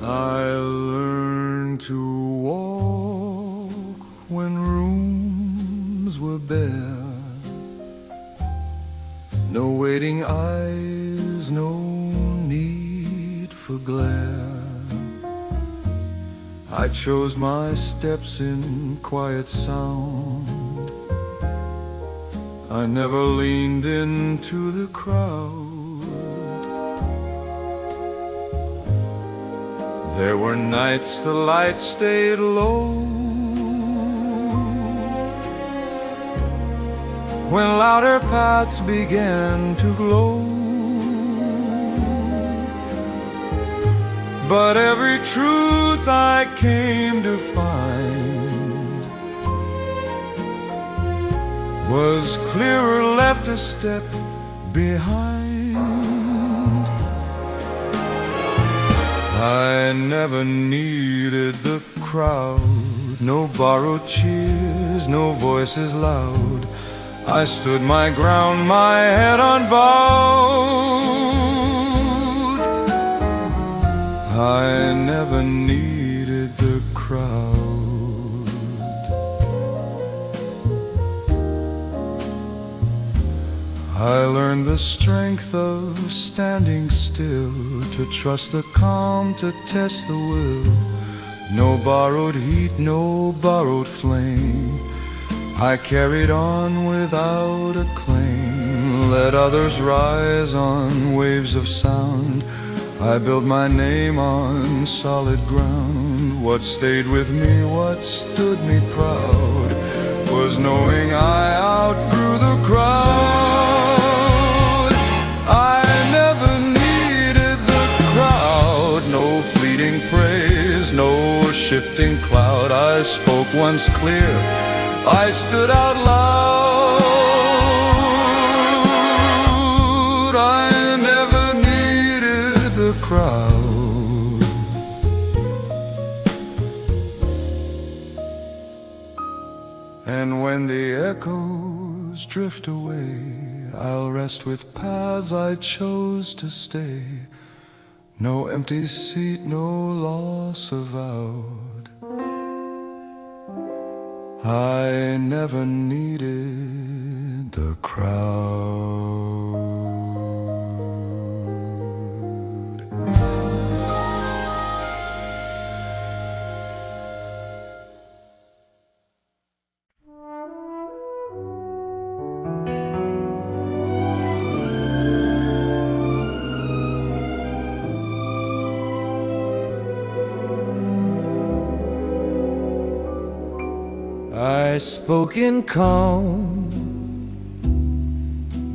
I learned to walk when rooms were bare. No waiting eyes, no need for glare. I chose my steps in quiet sound. I never leaned into the crowd. There were nights the light stayed low, when louder paths began to glow. But every truth I came to find was clearer left a step behind. I never needed the crowd, no borrowed cheers, no voices loud. I stood my ground, my head unbowed. I never needed the crowd. I learned the strength of standing still, to trust the calm, to test the will. No borrowed heat, no borrowed flame. I carried on without a claim. Let others rise on waves of sound. I built my name on solid ground. What stayed with me, what stood me proud, was knowing I outgrew the crowd. I never needed the crowd, no fleeting praise, no shifting cloud. I spoke once clear, I stood out loud. I never needed the crowd. And when the echoes drift away, I'll rest with paths I chose to stay. No empty seat, no loss avowed. I never needed the crowd. I spoke in calm,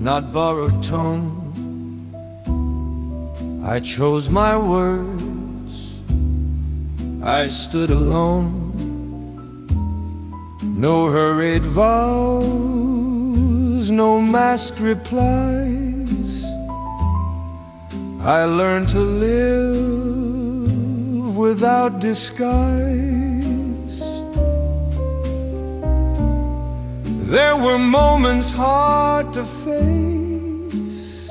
not borrowed tone. I chose my words, I stood alone. No hurried vows, no masked replies. I learned to live without disguise. There were moments hard to face,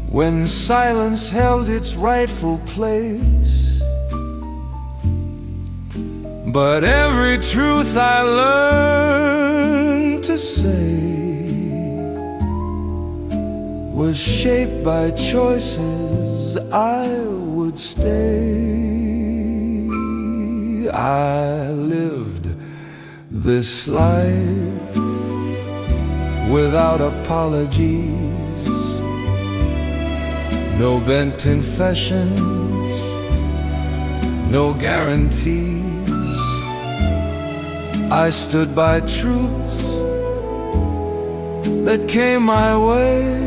when silence held its rightful place. But every truth I learned to say was shaped by choices I would stay. I lived this life without apologies, no bent confessions, no guarantees. I stood by truths that came my way.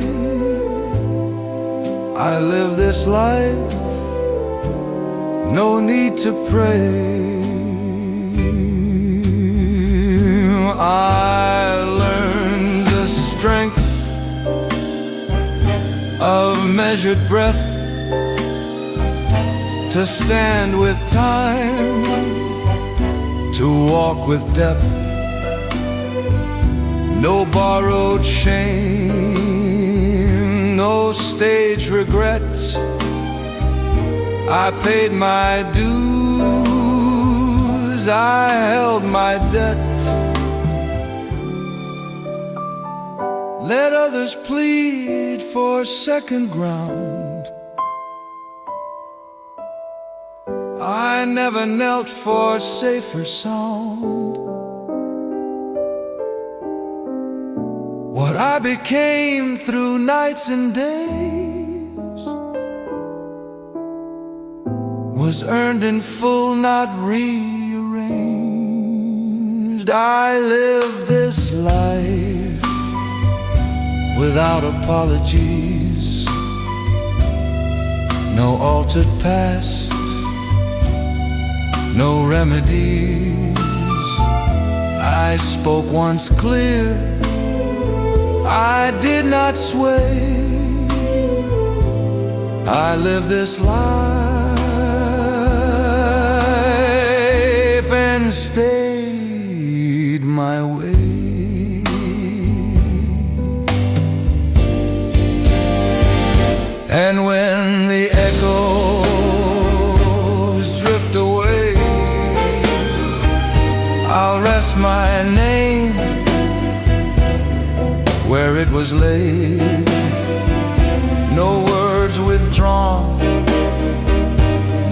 I live this life, no need to pray. I learned the strength of measured breath, to stand with time, to walk with depth. No borrowed shame, no stage regrets. I paid my dues, I held my debt. Let others plead for second ground. I never knelt for safer sound. What I became through nights and days was earned in full, not rearranged. I live this life without apologies, no altered past, no remedies. I spoke once clear, I did not sway. I live this life and stayed my way. And when the echoes drift away, I'll rest my name where it was laid. No words withdrawn,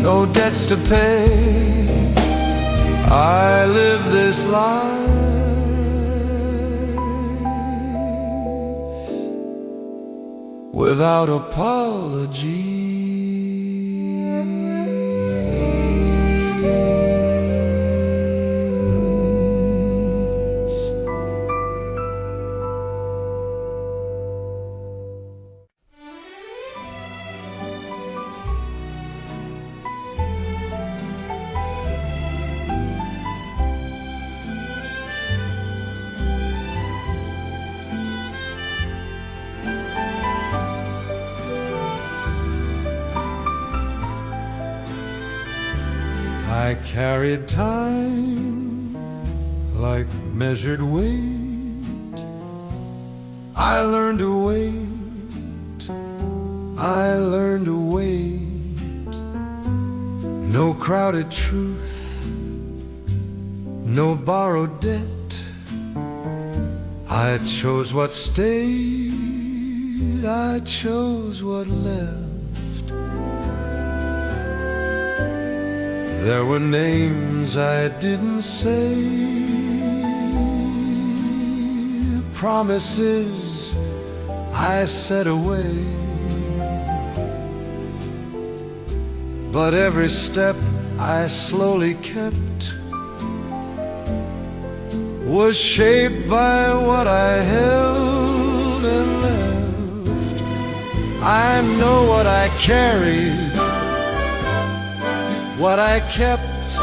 no debts to pay. I live this life without apology. I carried time like measured weight. I learned to wait, I learned to wait. No crowded truth, no borrowed debt. I chose what stayed, I chose what left. There were names I didn't say, promises I set away. But every step I slowly kept was shaped by what I held and left. I know what I carried, what I kept,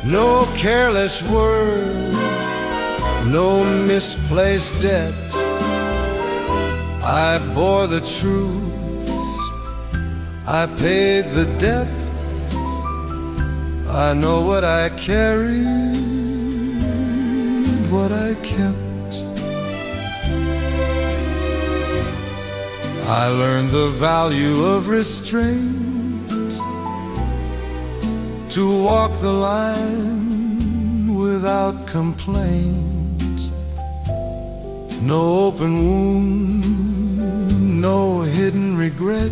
no careless word, no misplaced debt. I bore the truths, I paid the depth. I know what I carried, what I kept. I learned the value of restraint, to walk the line without complaint. No open wound, no hidden regret.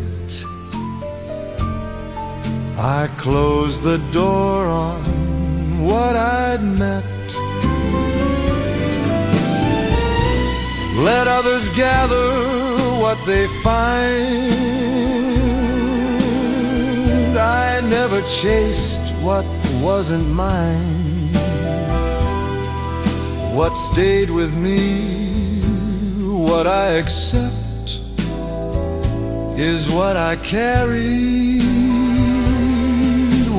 I closed the door on what I'd met. Let others gather what they find. I never chased what wasn't mine. What stayed with me, what I accept, is what I carried,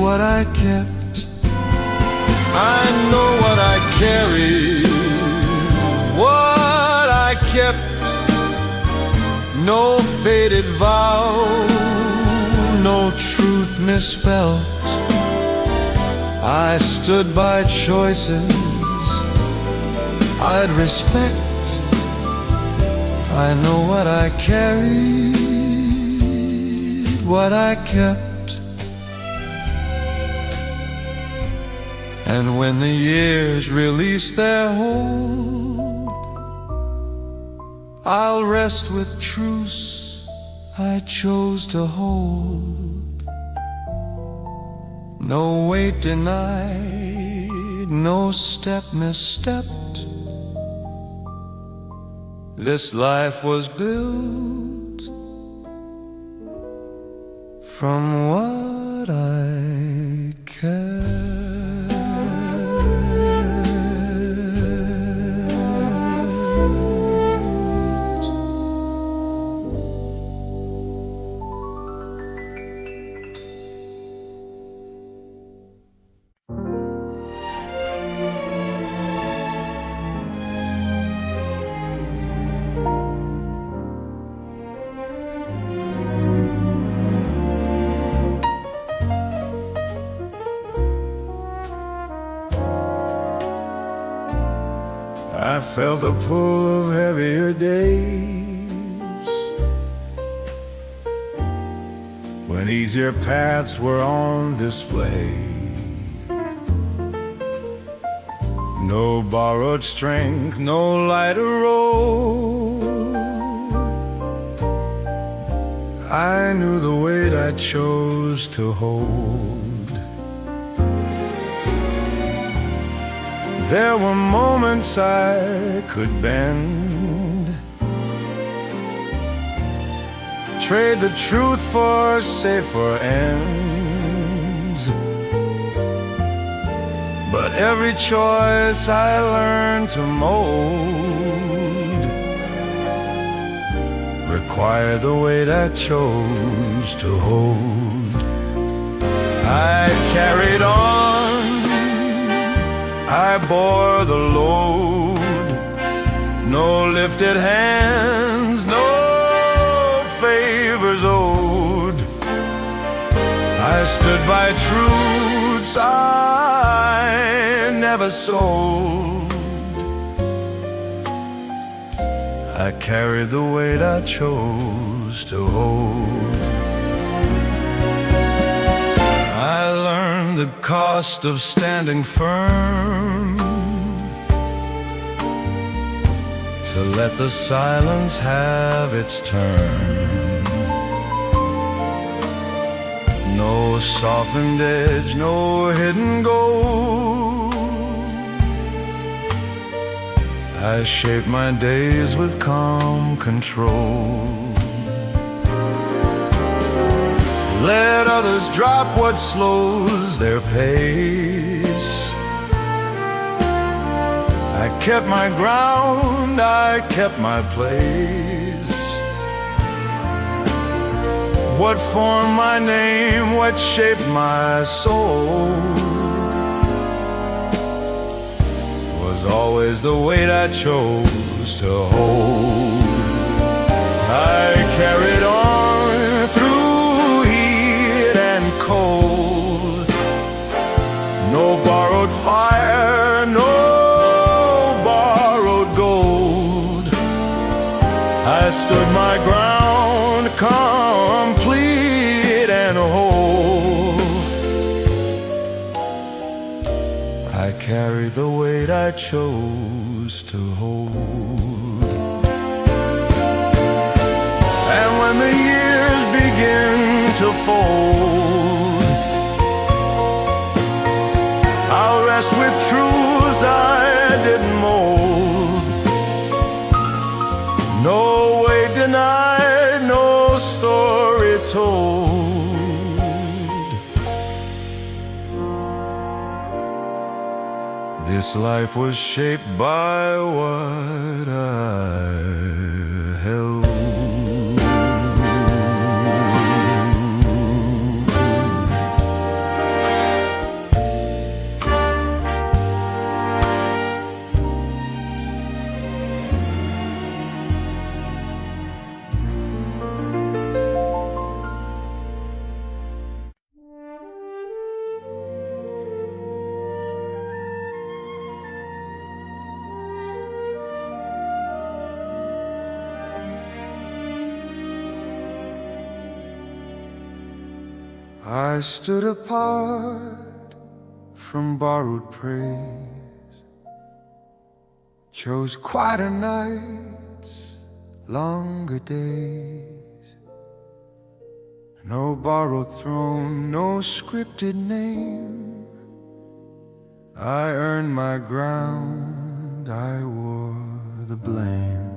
what I kept. I know what I carried, what I kept. No faded vow, no truth misspelt. I stood by choices I'd respect. I know what I carried, what I kept. And when the years release their hold, I'll rest with truths I chose to hold. No weight denied, no step misstepped. This life was built from what I kept. I felt the pull of heavier days, when easier paths were on display. No borrowed strength, no lighter road. I knew the weight I chose to hold. There were moments I could bend, trade the truth for safer ends. But every choice I learned to mold required the weight I chose to hold. I carried on, I bore the load. No lifted hands, no favors owed. I stood by truths I never sold. I carried the weight I chose to hold. I learned the cost of standing firm, to let the silence have its turn. No softened edge, no hidden gold. I shape my days with calm control. Let others drop what slows their pace. I kept my ground, I kept my place. What formed my name, what shaped my soul, was always the weight I chose to hold. I carried on through heat and cold. No borrowed fire, no borrowed gold. I stood my ground, complete and whole. I carried the weight I chose to hold. And when the years begin to fold, I'll rest with truths I didn't mold. No way denied, no story told. This life was shaped by what I held. I stood apart from borrowed praise, chose quieter nights, longer days. No borrowed throne, no scripted name. I earned my ground, I wore the blame.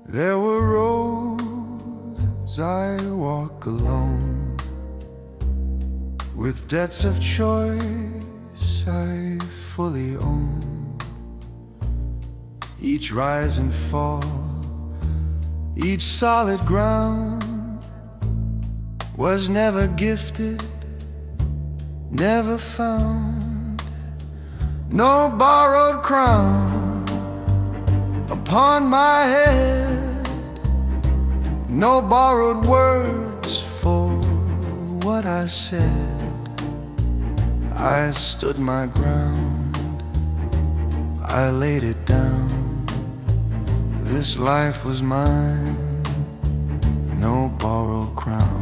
There were roads I walk alone, with debts of choice I fully own. Each rise and fall, each solid ground was never gifted, never found. No borrowed crown upon my head, no borrowed words for what I said. I stood my ground, I laid it down. This life was mine, no borrowed crown.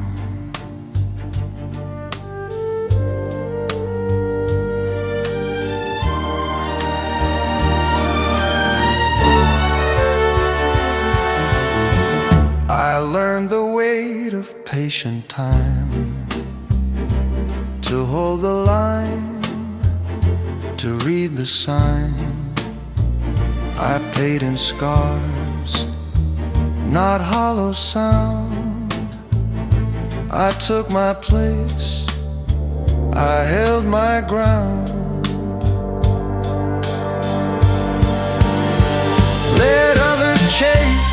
I learned the weight of patient time, to hold the line, to read the sign. I paid in scars, not hollow sound. I took my place, I held my ground. Let others chase,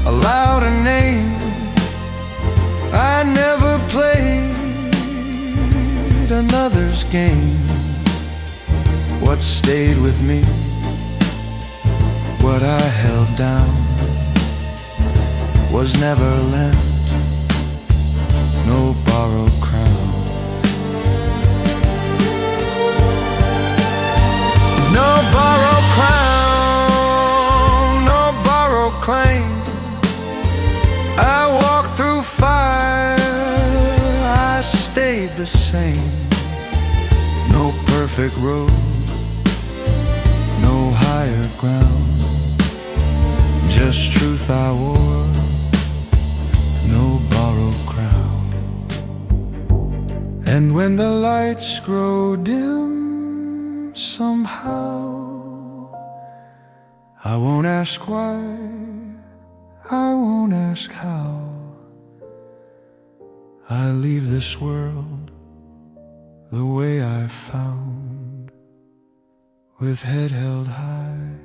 allowed a name. I never played another's game. What stayed with me, what I held down, was never lent, no borrowed crown. No borrowed crown, no borrowed claim. I walked through fire, I stayed the same. No perfect road, no higher ground, just truth I wore, no borrowed crown. And when the lights grow dim somehow, I won't ask why, I won't ask how. I leave this world the way I found, with head held high,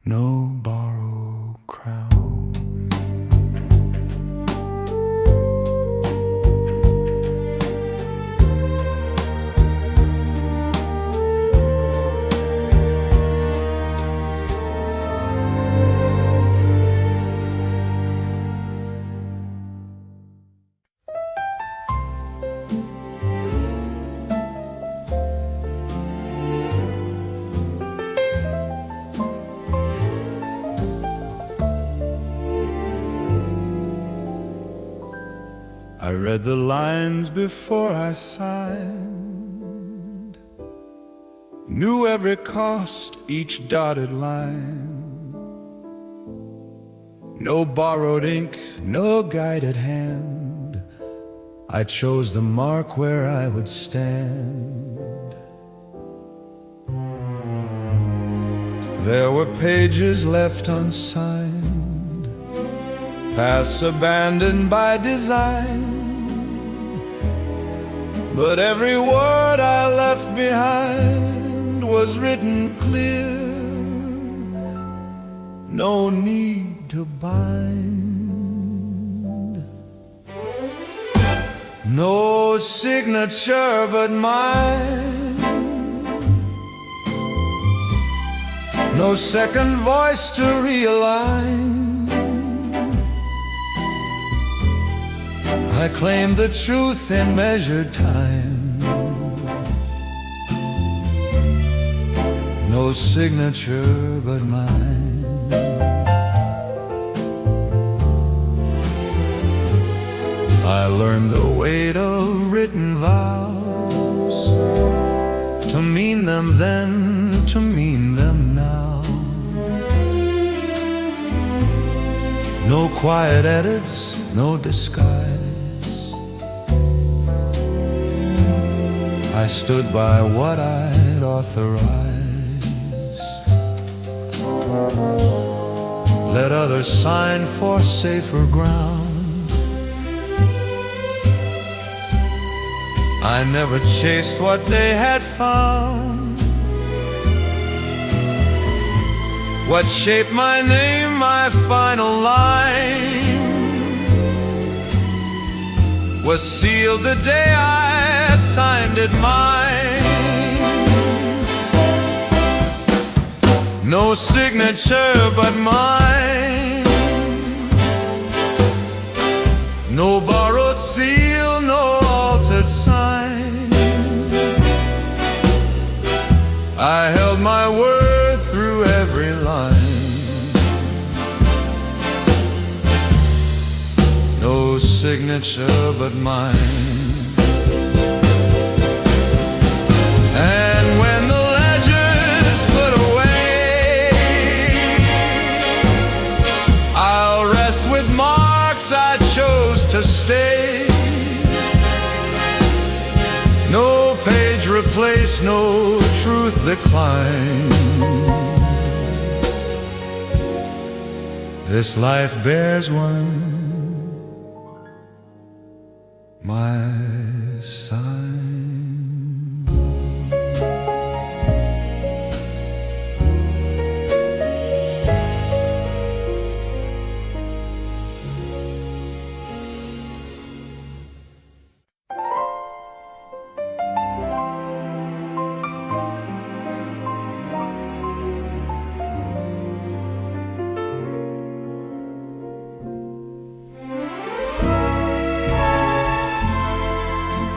no borrowed crown. I read the lines before I signed, knew every cost, each dotted line. No borrowed ink, no guided hand, I chose the mark where I would stand. There were pages left unsigned, paths abandoned by design, but every word I left behind was written clear. No need to bind, no signature but mine, no second voice to realign. I claim the truth in measured time, no signature but mine. I learned the weight of written vows, to mean them then, to mean them now. No quiet edits, no disguise. I stood by what I'd authorized. Let others sign for safer ground. I never chased what they had found. What shaped my name, my final line, was sealed the day I signed it mine. No signature but mine, no borrowed seal, no altered sign. I held my word through every line. No signature but mine. And when the ledger's put away, I'll rest with marks I chose to stay. No page replaced, no truth declined. This life bears one, my sign.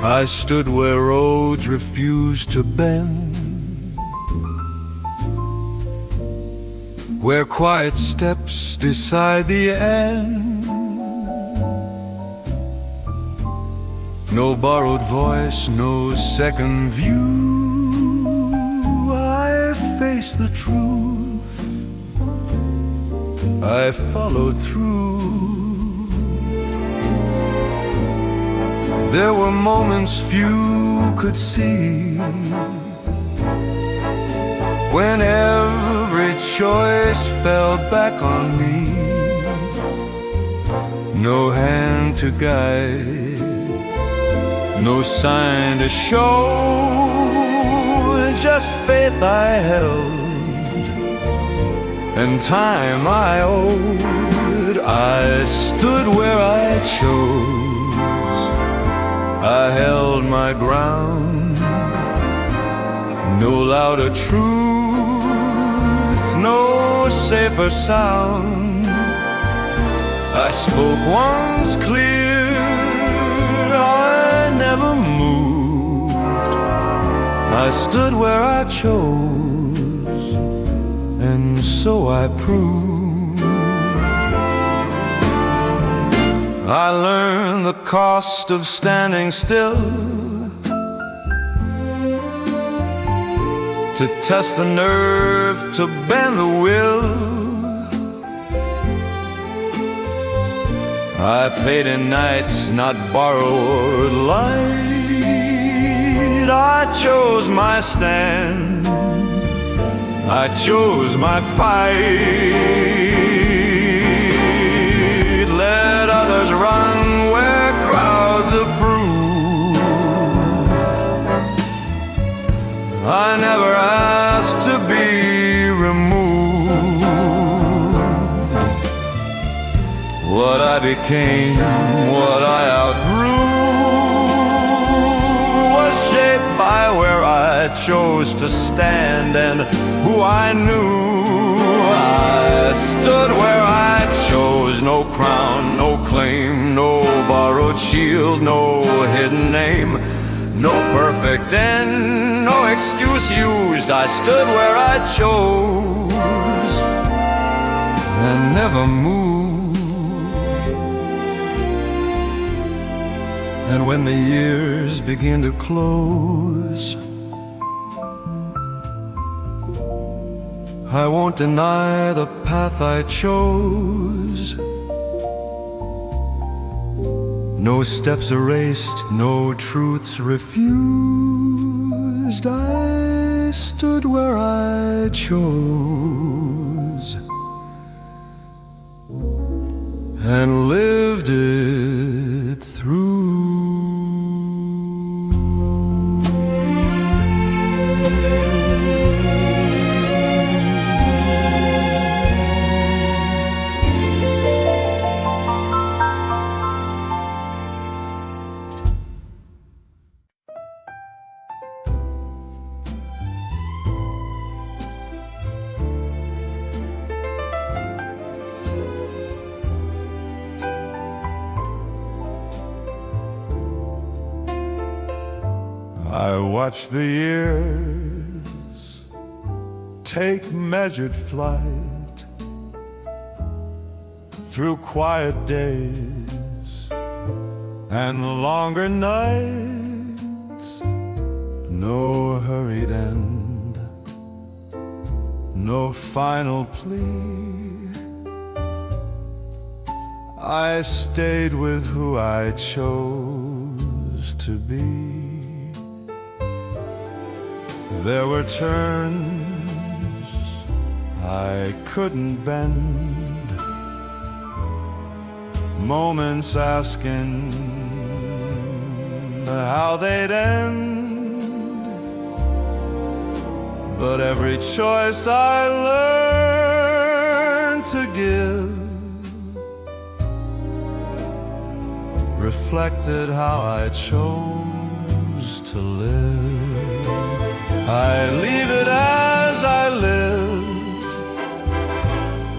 I stood where roads refused to bend, where quiet steps decide the end. No borrowed voice, no second view. I faced the truth, I followed through. There were moments few could see, when every choice fell back on me. No hand to guide, no sign to show, just faith I held, and time I owed. I stood where I chose, I held my ground. No louder truth, no safer sound. I spoke once clear, I never moved. I stood where I chose, and so I proved. I learned the cost of standing still, to test the nerve, to bend the will. I paid in nights, not borrowed light. I chose my stand, I chose my fight. Let others run where crowds approve. I never asked to be removed. What I became, what I outgrew, was shaped by where I chose to stand and who I knew. I stood where I chose, no crown, no claim, no borrowed shield, no hidden name, no perfect end, no excuse used. I stood where I chose and never moved. And when the years begin to close, I won't deny the path I chose. No steps erased, no truths refused. I stood where I chose and lived it through. I watch the years take measured flight through quiet days and longer nights. No hurried end, no final plea. I stayed with who I chose to be. There were turns I couldn't bend, moments asking how they'd end, but every choice I learned to give reflected how I chose to live. I leave it as I lived,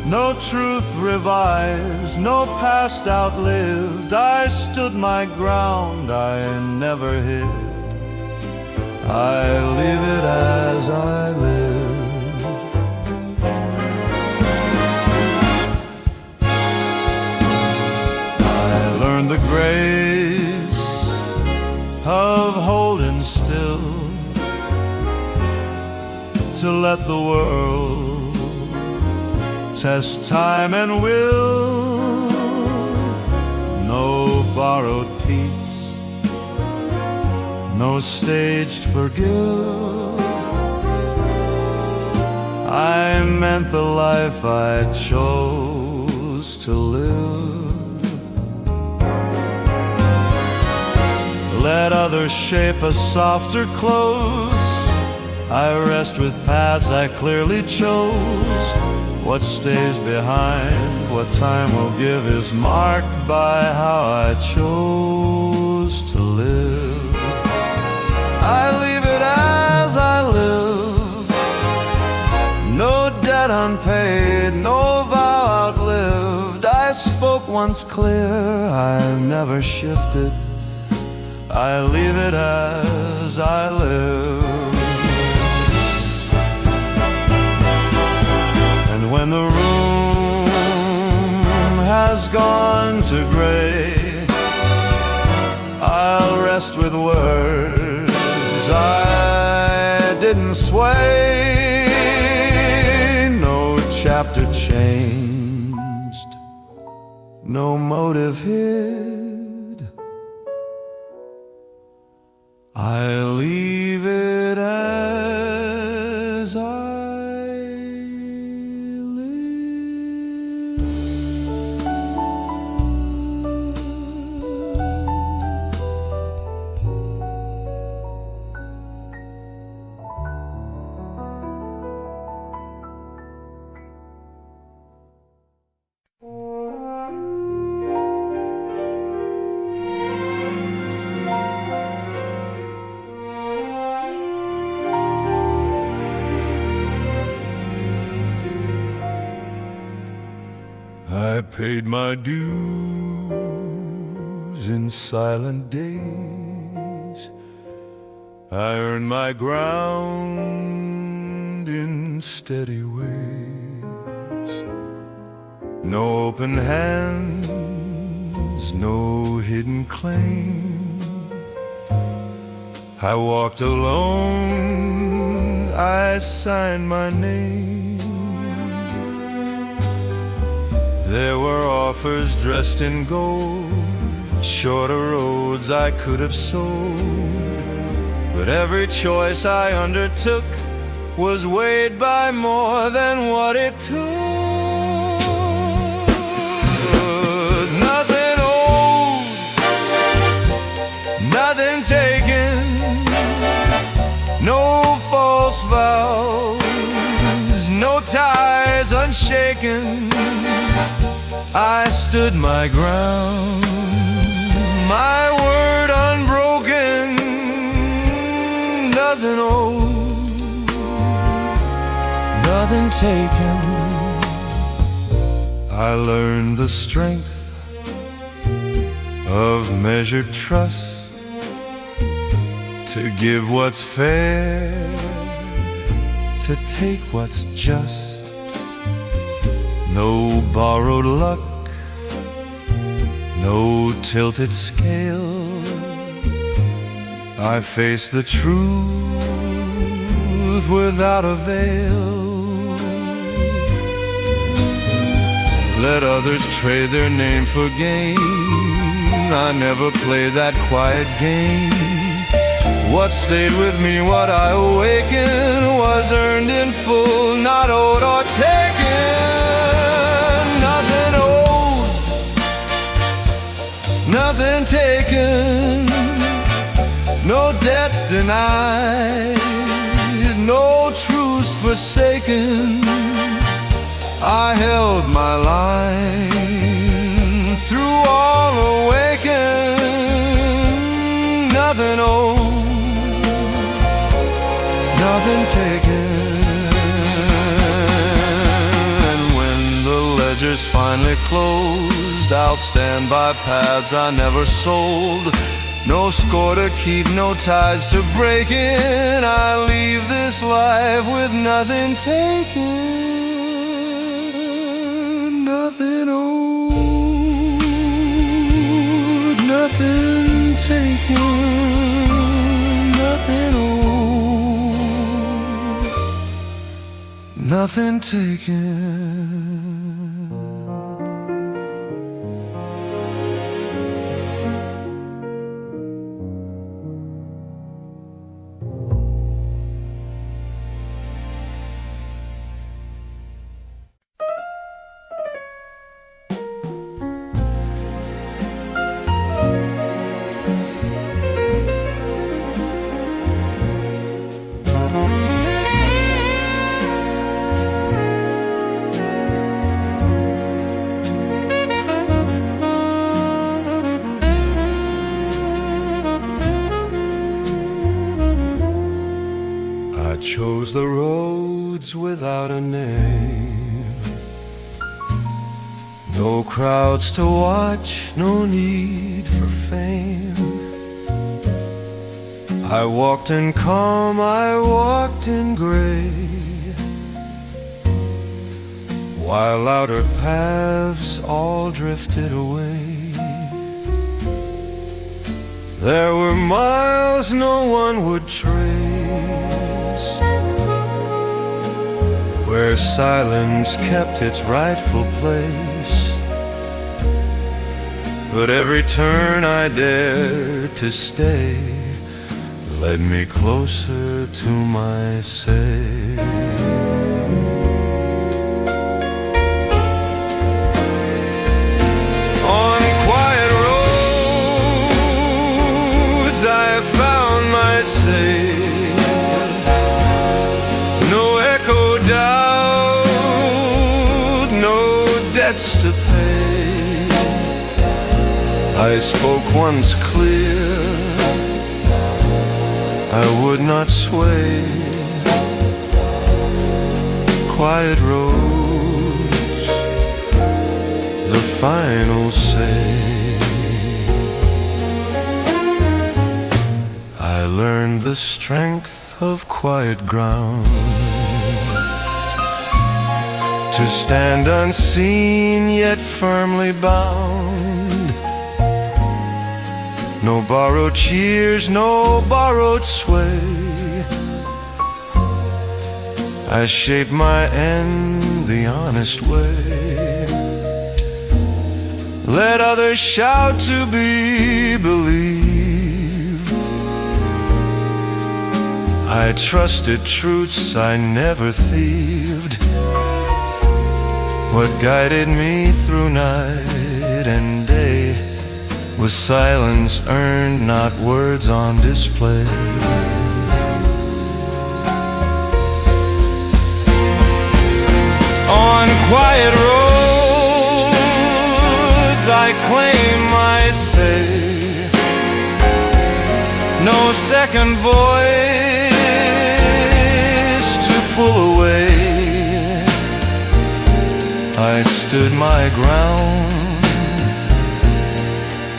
no truth revised, no past outlived. I stood my ground, I never hid. I leave it as I lived. I learned the grace of holding still, to let the world test time and will. No borrowed peace, no staged forgive. I meant the life I chose to live. Let others shape a softer close. I rest with paths I clearly chose. What stays behind, what time will give, is marked by how I chose to live. I leave it as I live, no debt unpaid, no vow outlived. I spoke once clear, I never shifted. I leave it as I live. When the room has gone to gray, I'll rest with words I didn't sway. No chapter changed, no motive hid. I leave it as I I paid my dues in silent days. I earned my ground in steady ways. No open hands, no hidden claims. I walked alone, I signed my name. There were offers dressed in gold, shorter roads I could have sold, but every choice I undertook was weighed by more than what it took. Nothing owed, nothing taken, no false vows, no ties unshaken. I stood my ground, my word unbroken. Nothing owed, nothing taken. I learned the strength of measured trust, to give what's fair, to take what's just. No borrowed luck, no tilted scale. I face the truth without a veil. Let others trade their name for gain. I never played that quiet game. What stayed with me, what I awakened, was earned in full, not owed or taken. Nothing owed, nothing taken, no debts denied, no truths forsaken. I held my line through all awakened. Nothing owed, nothing taken. And when the ledger's finally closed, I'll stand by paths I never sold. No score to keep, no ties to break in. I leave this life with nothing taken. Nothing owed, nothing taken. Nothing owed, nothing taken. I chose the roads without a name. No crowds to watch, no need for fame. I walked in calm, I walked in gray, while outer paths all drifted away. There were miles no one would trace, where silence kept its rightful place. But every turn I dared to stay led me closer to my say. On quiet roads I found my say. No echo doubt, no debts to pay. I spoke once clear, I would not sway. Quiet roads, the final say. I learned the strength of quiet ground, to stand unseen yet firmly bound. No borrowed cheers, no borrowed sway. I shape my end the honest way. Let others shout to be believed. I trusted truths I never thieved. What guided me through night and day was silence earned, not words on display. On quiet roads I claim my say. No second voice to pull away. I stood my ground,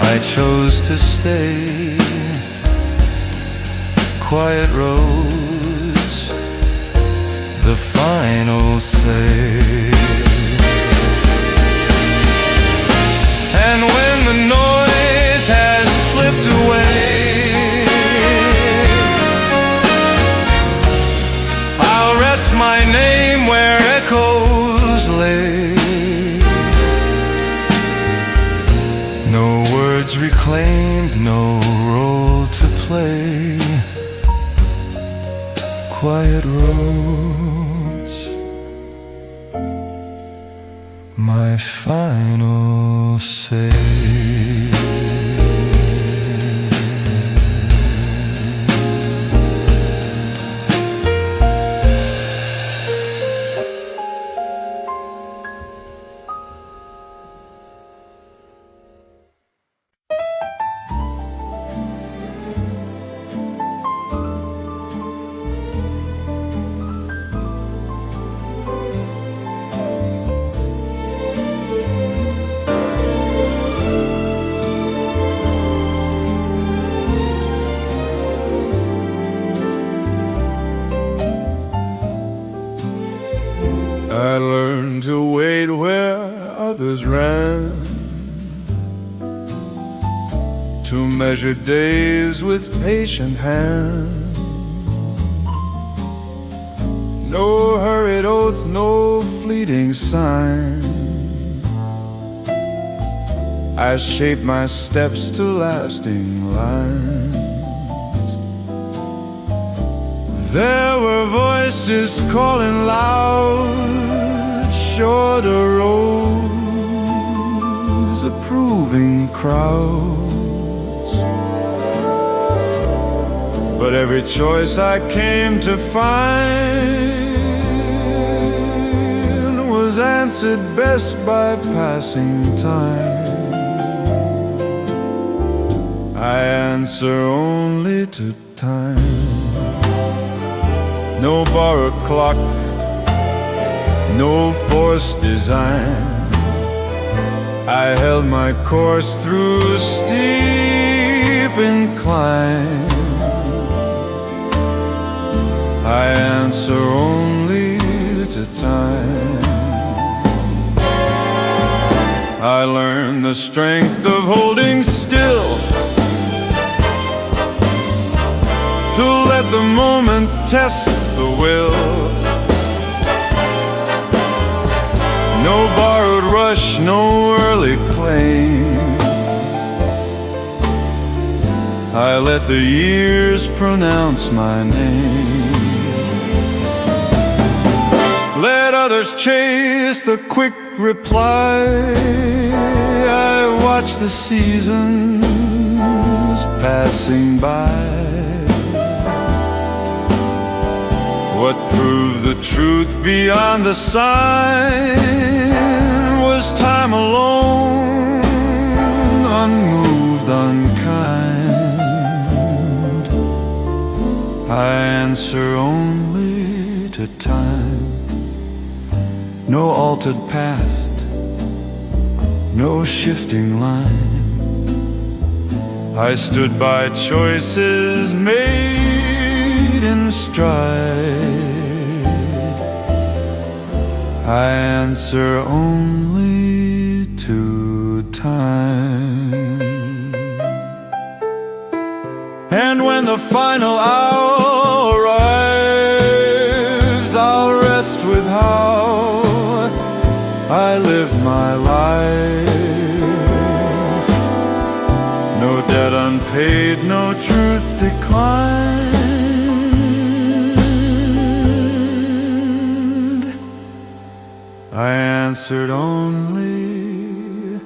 I chose to stay. Quiet roads, the final say. And when the noise has slipped away, I'll rest my name where echoes lay. No words reclaimed, no role to play. Quiet roads, my final say. I learned to wait where others ran, to measure days with patient hand. No hurried oath, no fleeting sign. I shape my steps to lasting lines. There were voices calling loud, shorter roads, approving crowds. But every choice I came to find was answered best by passing time. I answer only to time. No borrowed clock, no forced design. I held my course through steep incline. I answer only to time. I learned the strength of holding still, to let the moment test the will. No borrowed rush, no early claim. I let the years pronounce my name. Let others chase the quick reply. I watch the seasons passing by. What proved the truth beyond the sign was time alone, unmoved, unkind. I answer only to time. No altered past, no shifting line. I stood by choices made in stride. I answer only to time. when the final hour arrives, I'll rest with how I lived my life. No debt unpaid, no truth declined. I answered only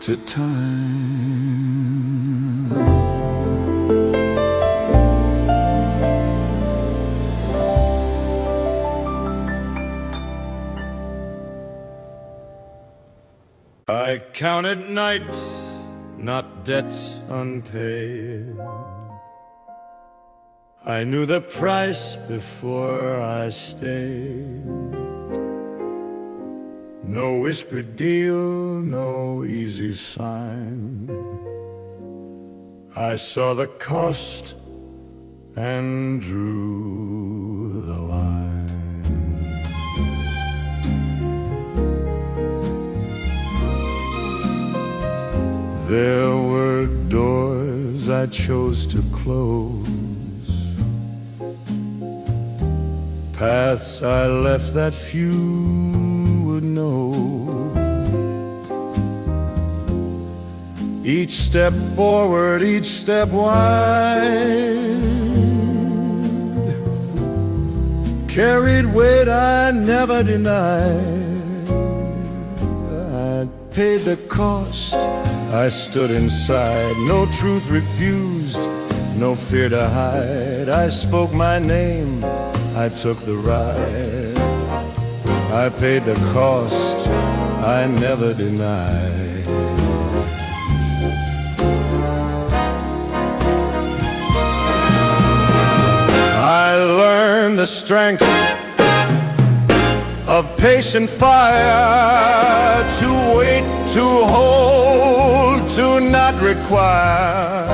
to time. I counted nights, not debts unpaid. I knew the price before I stayed. No whispered deal, no easy sign. I saw the cost and drew the line. There were doors I chose to close, paths I left that few would know. Each step forward, each step wide, carried weight I never denied. I paid the cost, I stood inside, no truth refused, no fear to hide. I spoke my name, I took the ride. I paid the cost, I never denied. I learned the strength of patient fire, to wait, to hold, to not require.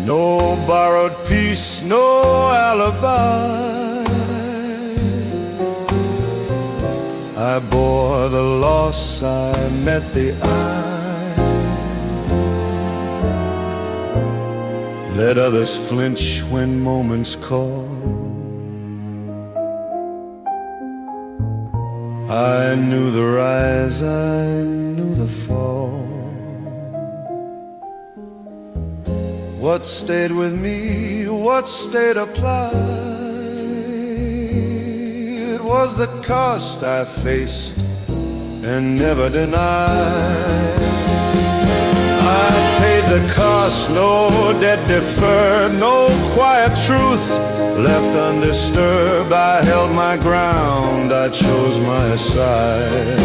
No borrowed peace, no alibi. I bore the loss, I met the eye. Let others flinch when moments call. I knew the rise, I knew the fall. What stayed with me, what stayed applied, was the cost I faced and never denied. I paid the cost, no debt deferred, no quiet truth left undisturbed. I held my ground, I chose my side.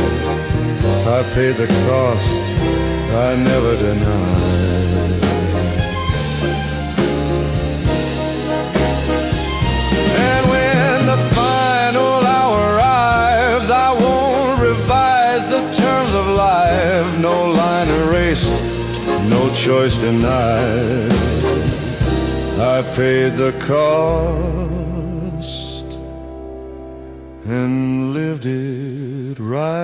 I paid the cost, I never denied. And when the final hour arrives, I won't revise the terms of life. No line erased, no choice denied. I paid the cost and lived it right.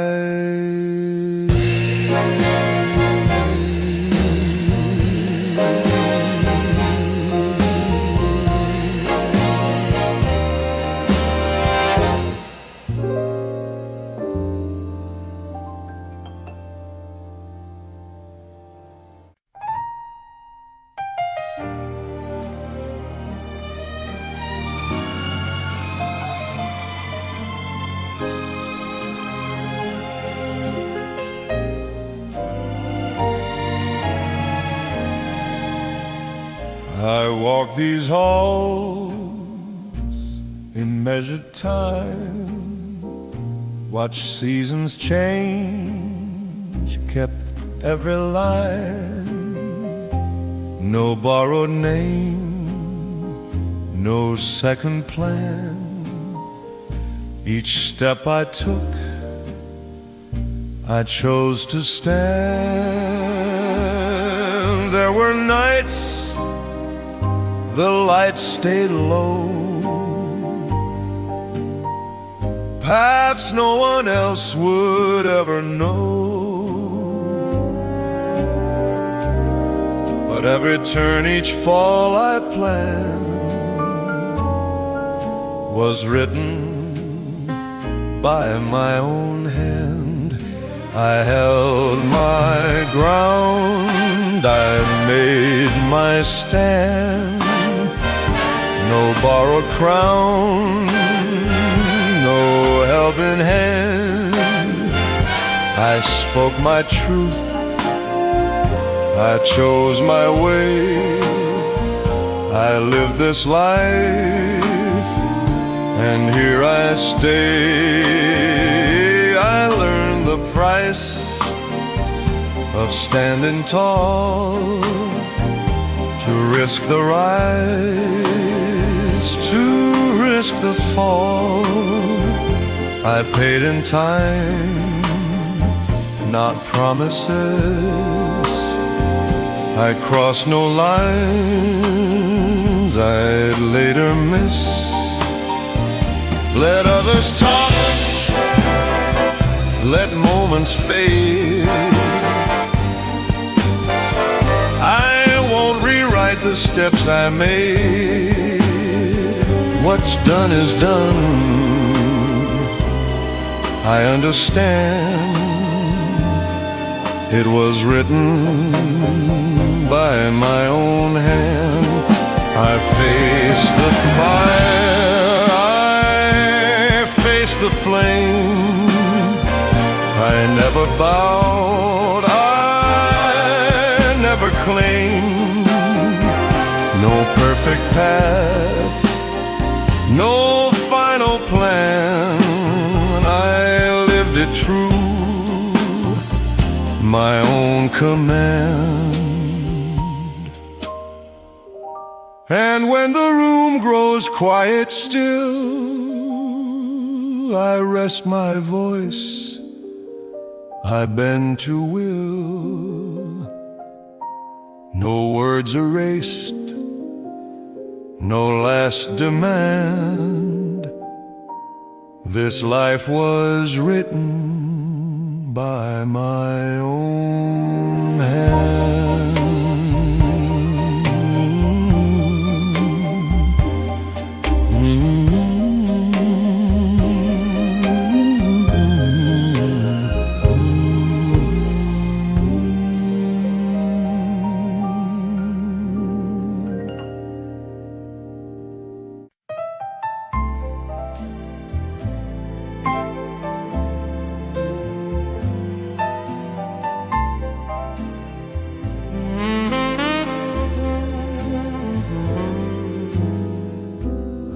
I walk these halls in measured time, watch seasons change, kept every line. No borrowed name, no second plan. Each step I took, I chose to stand. There were nights the lights stayed low, paths no one else would ever know. But every turn, each fall I planned was written by my own hand. I held my ground, I made my stand. No borrowed crown, no helping hand. I spoke my truth, I chose my way. I lived this life, and here I stay. I learned the price of standing tall, to risk the rise, to risk the fall. I paid in time, not promises. I crossed no lines I'd later miss. Let others talk, let moments fade. I won't rewrite the steps I made. What's done is done. I understand. It was written by my own hand. I faced the fire, I faced the flame. I never bowed, I never claimed. No perfect path, no final plan. I lived it true, my own command. And when the room grows quiet still, I rest my voice, I bend to will. No words erased, no last demand. This life was written by my own hand.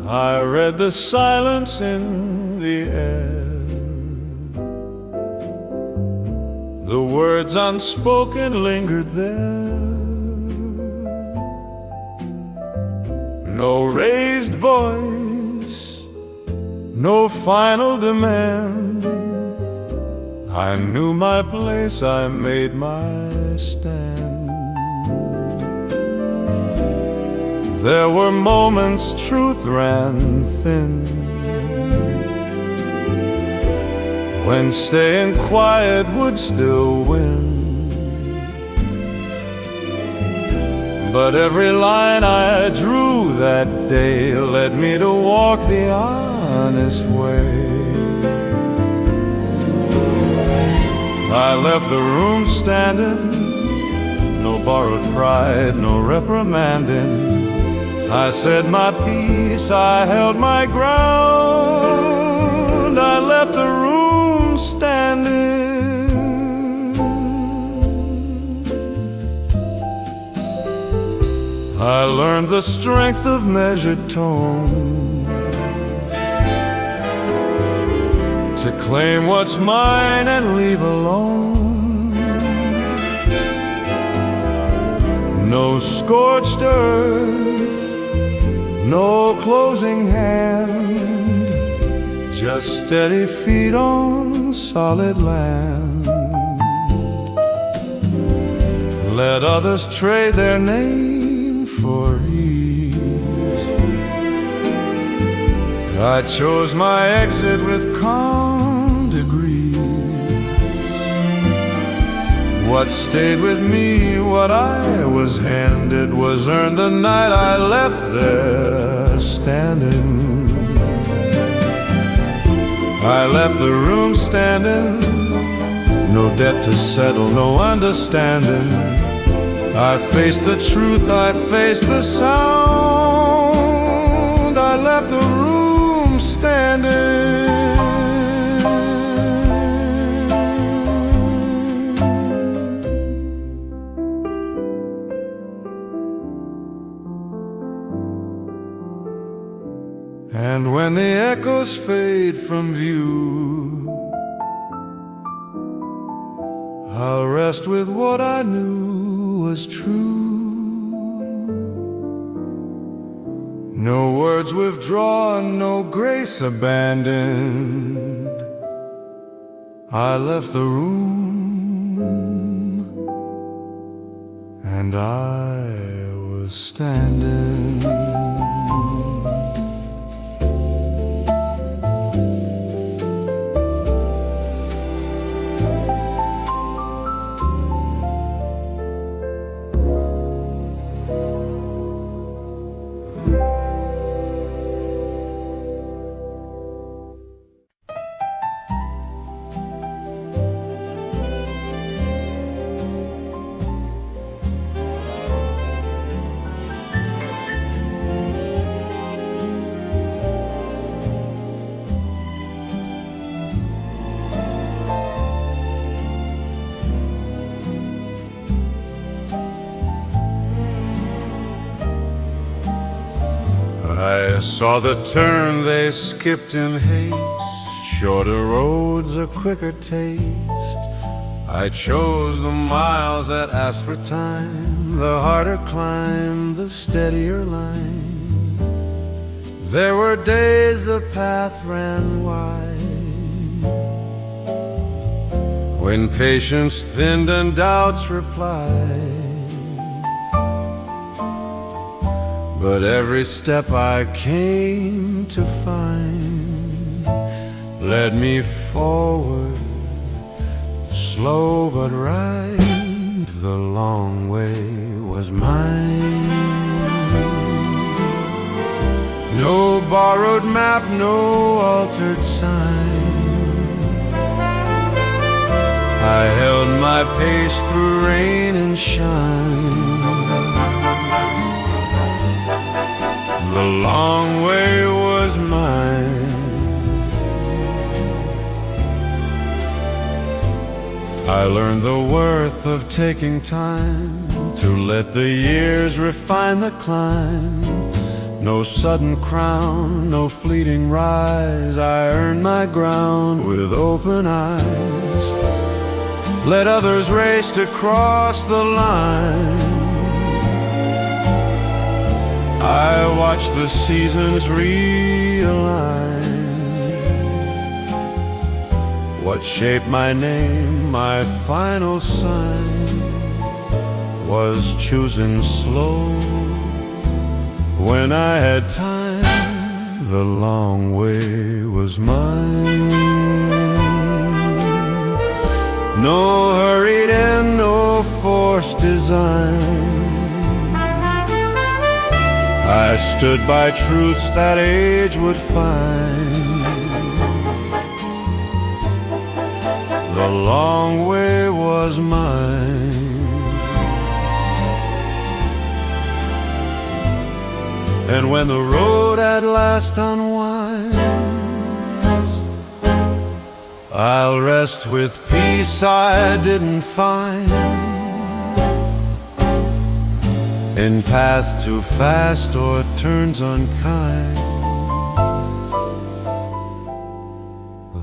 I read the silence in the air, the words unspoken lingered there. No raised voice, no final demand. I knew my place, I made my stand. There were moments truth ran thin, when staying quiet would still win. But every line I drew that day led me to walk the honest way. I left the room standing, no borrowed pride, no reprimanding. I said my piece, I held my ground. I left the room standing. I learned the strength of measured tone, to claim what's mine and leave alone. No scorched earth, no closing hand, just steady feet on solid land. Let others trade their name for ease. I chose my exit with calm degrees. What stayed with me, what I was handed, was earned the night I left there standing. I left the room standing, no debt to settle, no understanding. I faced the truth, I faced the sound. I left the room standing. And when the echoes fade from view, I'll rest with what I knew was true. No words withdrawn, no grace abandoned. I left the room, and I was standing. I saw the turn they skipped in haste, shorter roads, a quicker taste. I chose the miles that asked for time, the harder climb, the steadier line. There were days the path ran wide, when patience thinned and doubts replied. But every step I came to find led me forward, slow but right. The long way was mine. No borrowed map, no altered sign. I held my pace through rain and shine. The long way was mine. I learned the worth of taking time to let the years refine the climb. No sudden crown, no fleeting rise. I earned my ground with open eyes. Let others race to cross the line. I watch the seasons realign. What shaped my name, my final sign, was choosing slow. When I had time, the long way was mine. No hurried end, no forced design. I stood by truths that age would find. The long way was mine. And when the road at last unwinds, I'll rest with peace I didn't find in paths too fast or turns unkind.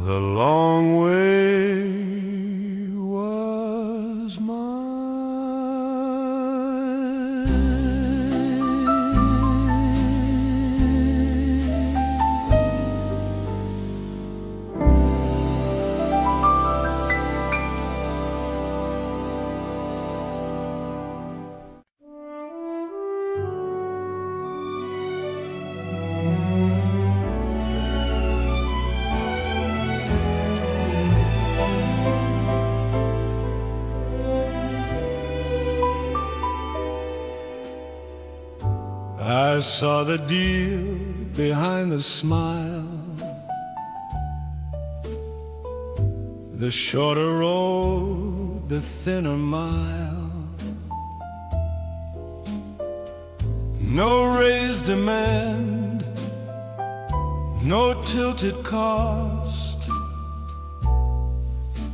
The long way was mine. I saw the deal behind the smile. The shorter road, the thinner mile. No raised demand, no tilted cost.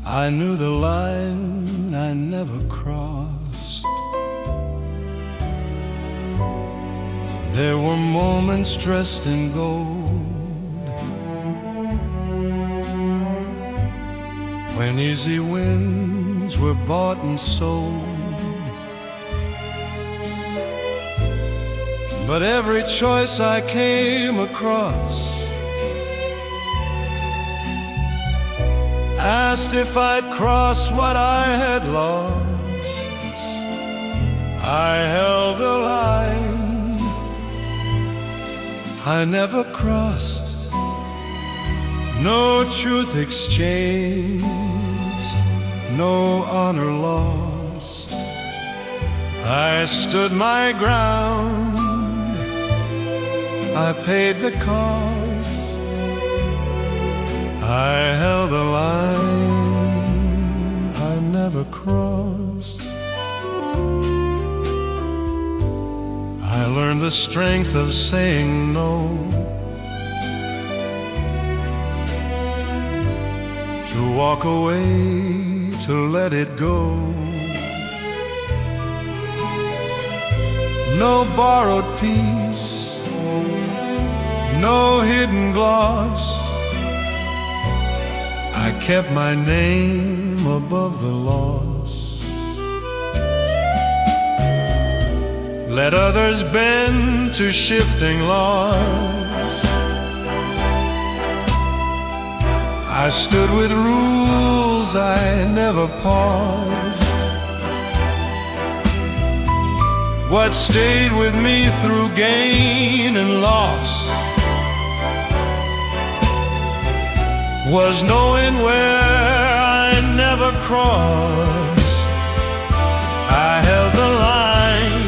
I knew the line I never crossed. There were moments dressed in gold, when easy wins were bought and sold. But every choice I came across asked if I'd cross what I had lost. I held the line I never crossed, no truth exchanged, no honor lost. I stood my ground, I paid the cost. I held the line I never crossed. I learned the strength of saying no, to walk away, to let it go. No borrowed peace, no hidden gloss. I kept my name above the loss. Let others bend to shifting laws. I stood with rules I never paused. What stayed with me through gain and loss was knowing where I never crossed. I held the line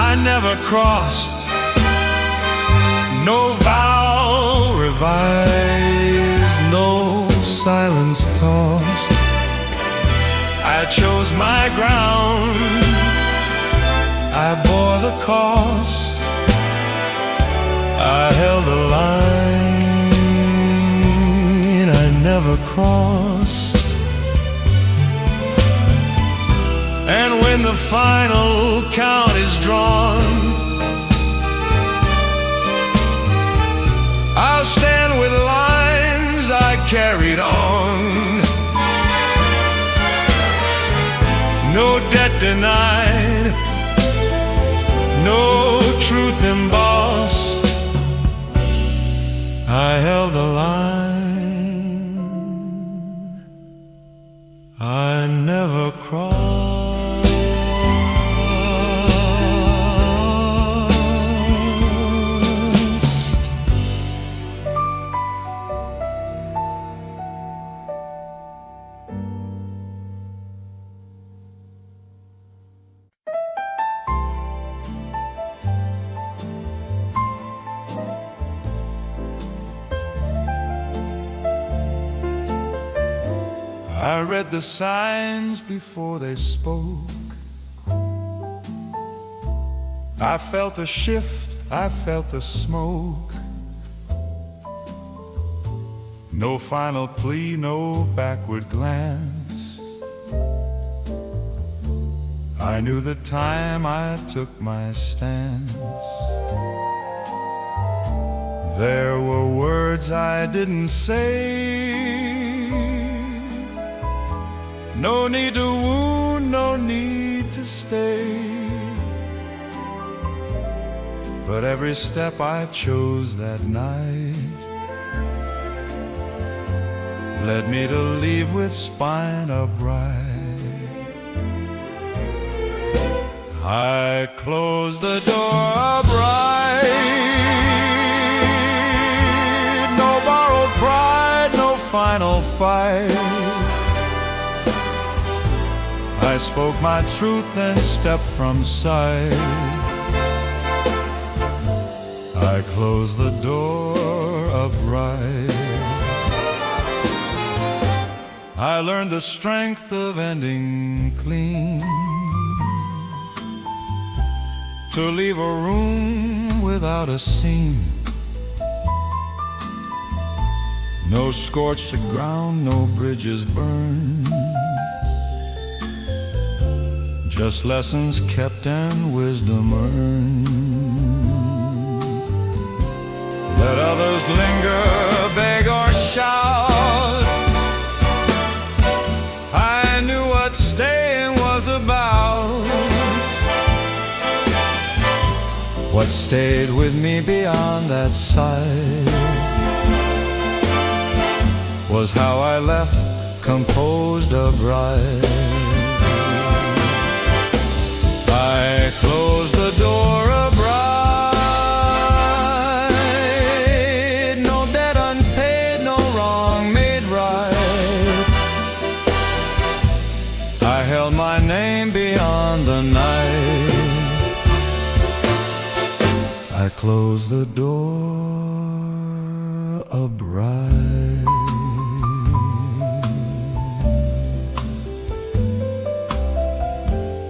I never crossed. No vow revised, no silence tossed. I chose my ground, I bore the cost. I held the line I never crossed. And when the final count is drawn, I'll stand with lines I carried on. No debt denied, no truth embossed. I held the line I never crossed. I read the signs before they spoke. I felt the shift, I felt the smoke. No final plea, no backward glance. I knew the time I took my stance. There were words I didn't say. No need to wound, no need to stay. But every step I chose that night led me to leave with spine upright. I closed the door upright. No borrowed pride, no final fight. I spoke my truth and stepped from sight. I closed the door upright. I learned the strength of ending clean, to leave a room without a seam. No scorched ground, no bridges burned, just lessons kept and wisdom earned. Let others linger, beg or shout. I knew what staying was about. What stayed with me beyond that sight was how I left composed upright. I closed the door upright. No debt unpaid, no wrong made right. I held my name beyond the night. I closed the door upright.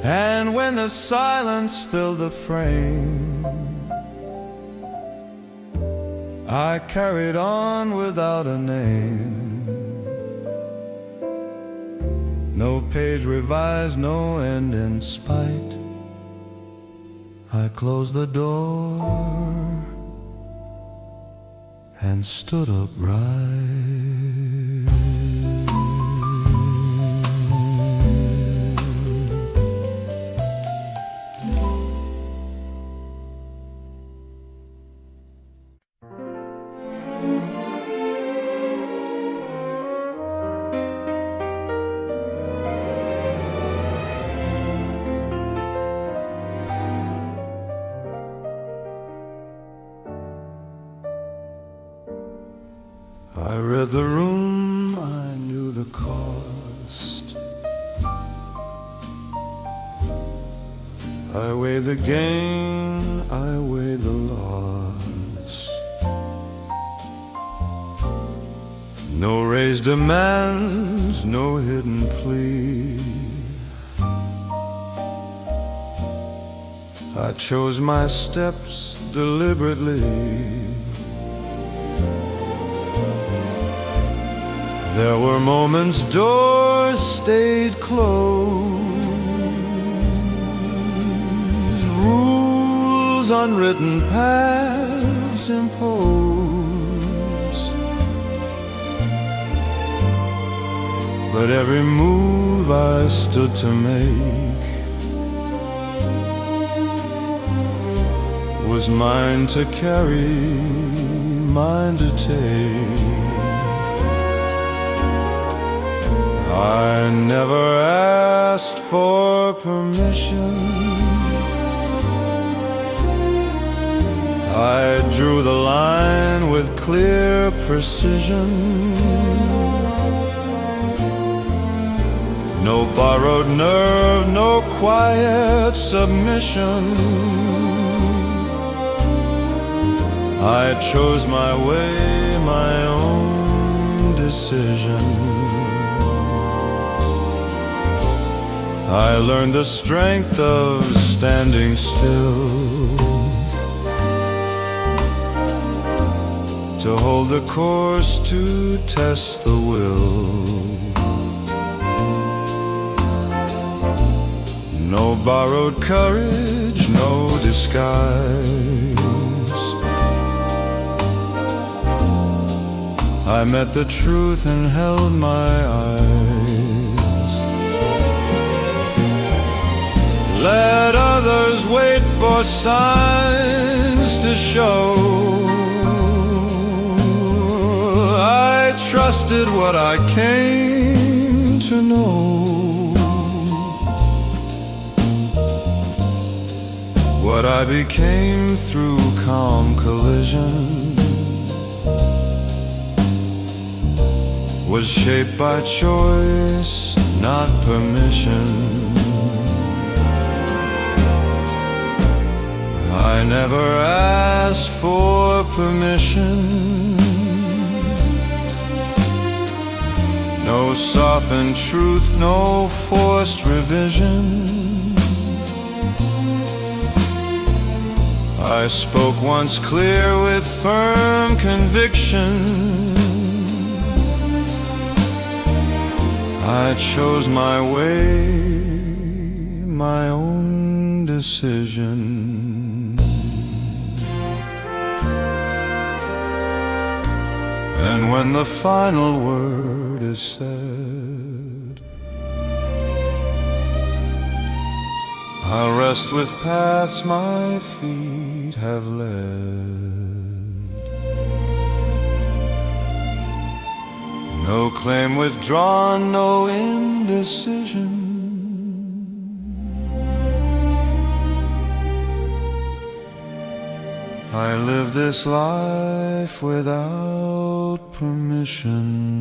And when the silence filled the frame, I carried on without a name. No page revised, no end in spite. I closed the door and stood upright. I read the room, I knew the cost. I weighed the gain, I weighed the loss. No raised demands, no hidden plea. I chose my steps deliberately. There were moments doors stayed closed, rules unwritten, paths imposed. But every move I stood to make was mine to carry, mine to take. I never asked for permission. I drew the line with clear precision. No borrowed nerve, no quiet submission. I chose my way, my own decision. I learned the strength of standing still, to hold the course, to test the will. No borrowed courage, no disguise. I met the truth and held my eyes. Let others wait for signs to show. I trusted what I came to know. What I became through calm collision was shaped by choice, not permission. I never asked for permission. No softened truth, no forced revision. I spoke once clear with firm conviction. I chose my way, my own decision. And when the final word is said, I'll rest with paths my feet have led. No claim withdrawn, no indecision. I live this life without permission.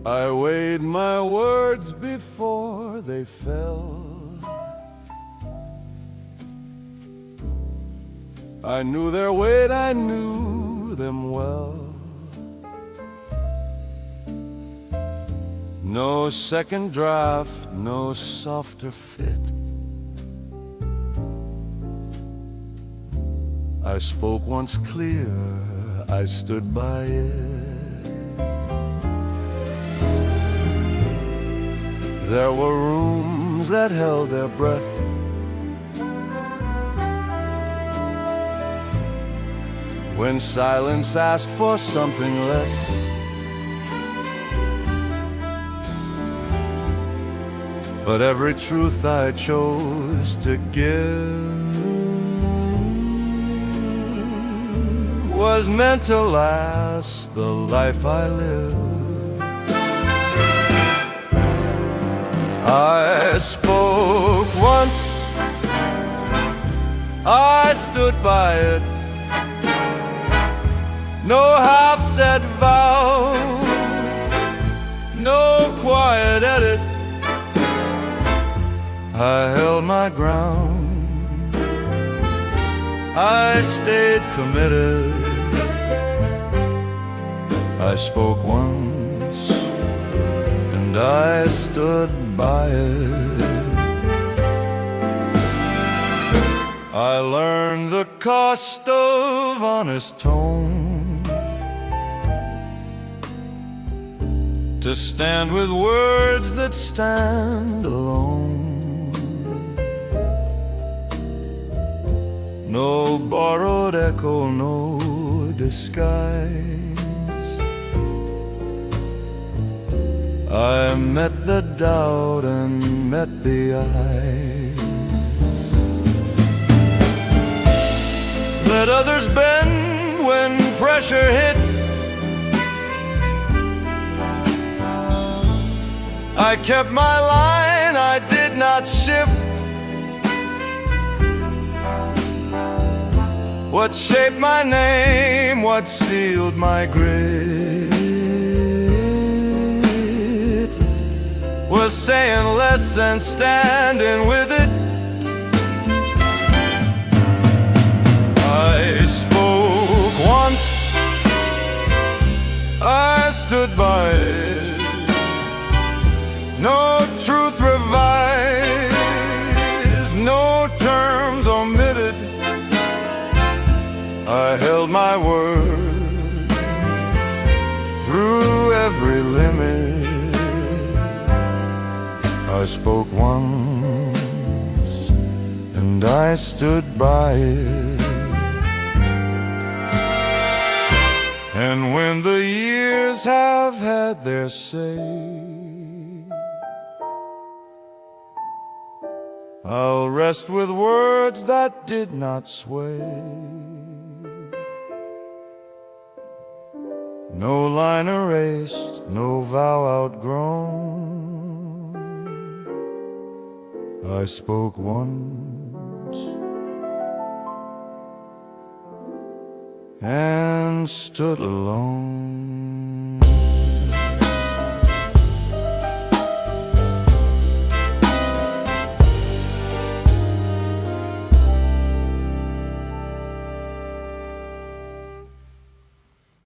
I weighed my words before they fell. I knew their weight, I knew them well. No second draft, no softer fit. I spoke once clear, I stood by it. There were rooms that held their breath. When silence asked for something less. But every truth I chose to give was meant to last the life I live. I spoke once, I stood by it. No half-said vow, no quiet edit. I held my ground, I stayed committed. I spoke once, and I stood by it. I learned the cost of honest tone, to stand with words that stand alone. No borrowed echo, no disguise. I met the doubt and met the eyes. Let others bend when pressure hits. I kept my line, I did not shift. What shaped my name, what sealed my grit, was saying less and standing with it. I spoke once, I stood by it. No truth revised, no terms omitted. I held my word through every limit. I spoke once, and I stood by it. And when the years have had their say, I'll rest with words that did not sway. no line erased, no vow outgrown. I spoke once and stood alone.